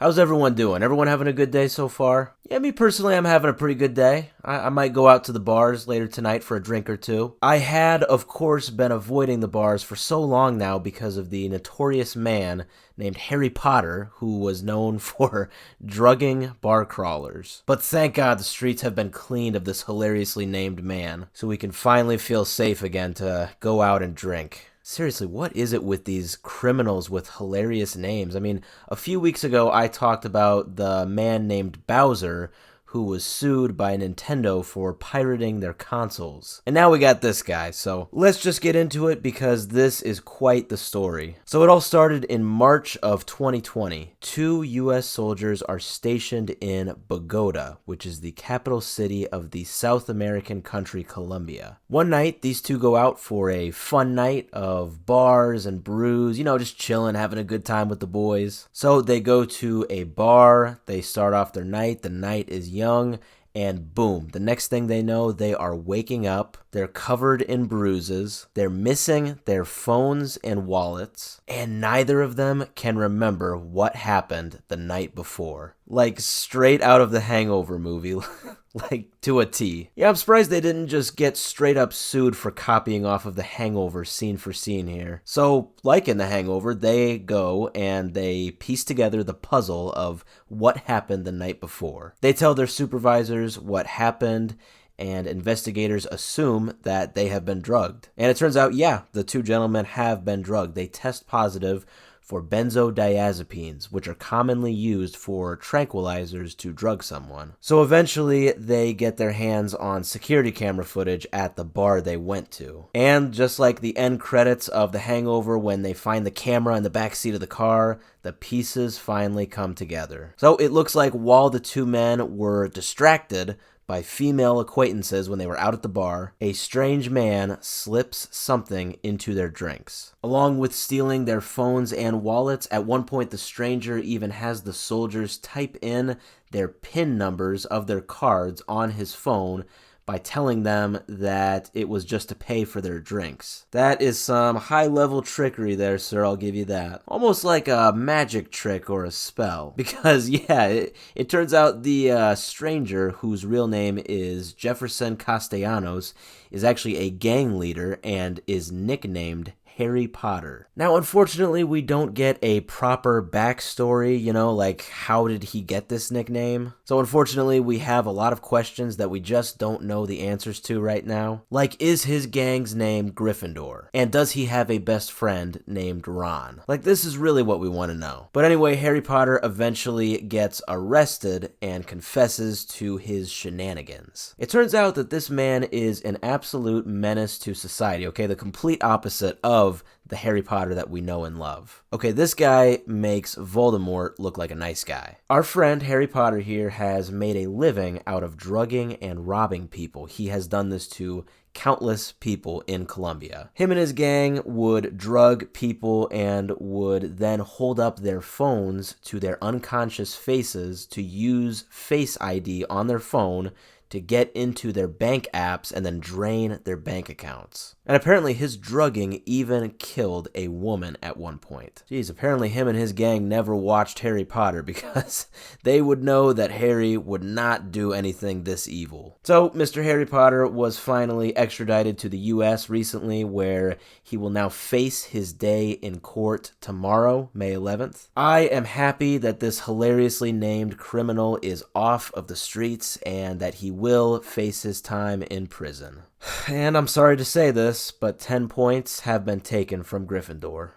How's everyone doing? Everyone having a good day so far? Yeah, me personally, I'm having a pretty good day. I might go out to the bars later tonight for a drink or two. I had, of course, been avoiding the bars for so long now because of the notorious man named Harry Potter, who was known for drugging bar crawlers. But thank God the streets have been cleaned of this hilariously named man, so we can finally feel safe again to go out and drink. Seriously, what is it with these criminals with hilarious names? I mean, a few weeks ago I talked about the man named Bowser who was sued by Nintendo for pirating their consoles. And now we got this guy, so let's just get into it because this is quite the story. So it all started in March of 2020. 2 U.S. soldiers are stationed in Bogota, which is the capital city of the South American country Colombia. One night, these two go out for a fun night of bars and brews, just chilling, having a good time with the boys. So they go to a bar, they start off their night, the night is young, and boom, the next thing they know, they are waking up, they're covered in bruises, they're missing their phones and wallets, and neither of them can remember what happened the night before. Like straight out of the Hangover movie, like to a T. Yeah, I'm surprised they didn't just get straight up sued for copying off of the Hangover scene for scene here. So, like in the Hangover, they go and they piece together the puzzle of what happened the night before. They tell their supervisors what happened, and investigators assume that they have been drugged. And it turns out, yeah, the 2 gentlemen have been drugged. They test positive for benzodiazepines, which are commonly used for tranquilizers to drug someone. So eventually, they get their hands on security camera footage at the bar they went to. And just like the end credits of The Hangover, when they find the camera in the backseat of the car, the pieces finally come together. So it looks like while the 2 men were distracted by female acquaintances when they were out at the bar, a strange man slips something into their drinks. Along with stealing their phones and wallets, at one point the stranger even has the soldiers type in their PIN numbers of their cards on his phone by telling them that it was just to pay for their drinks. That is some high-level trickery there, sir, I'll give you that. Almost like a magic trick or a spell. Because, yeah, it turns out the stranger, whose real name is Jefferson Castellanos, is actually a gang leader and is nicknamed Harry Potter. Now, unfortunately, we don't get a proper backstory, like how did he get this nickname? So unfortunately, we have a lot of questions that we just don't know the answers to right now. Like, is his gang's name Gryffindor? And does he have a best friend named Ron? Like, this is really what we want to know. But anyway, Harry Potter eventually gets arrested and confesses to his shenanigans. It turns out that this man is an absolute menace to society, okay? The complete opposite of the Harry Potter that we know and love. Okay, this guy makes Voldemort look like a nice guy. Our friend Harry Potter here has made a living out of drugging and robbing people. He has done this to countless people in Colombia. Him and his gang would drug people and would then hold up their phones to their unconscious faces to use Face ID on their phone to get into their bank apps and then drain their bank accounts. And apparently his drugging even killed a woman at one point. Jeez, apparently him and his gang never watched Harry Potter because they would know that Harry would not do anything this evil. So Mr. Harry Potter was finally extradited to the US recently, where he will now face his day in court tomorrow, May 11th. I am happy that this hilariously named criminal is off of the streets and that he will face his time in prison. And I'm sorry to say this, but 10 points have been taken from Gryffindor.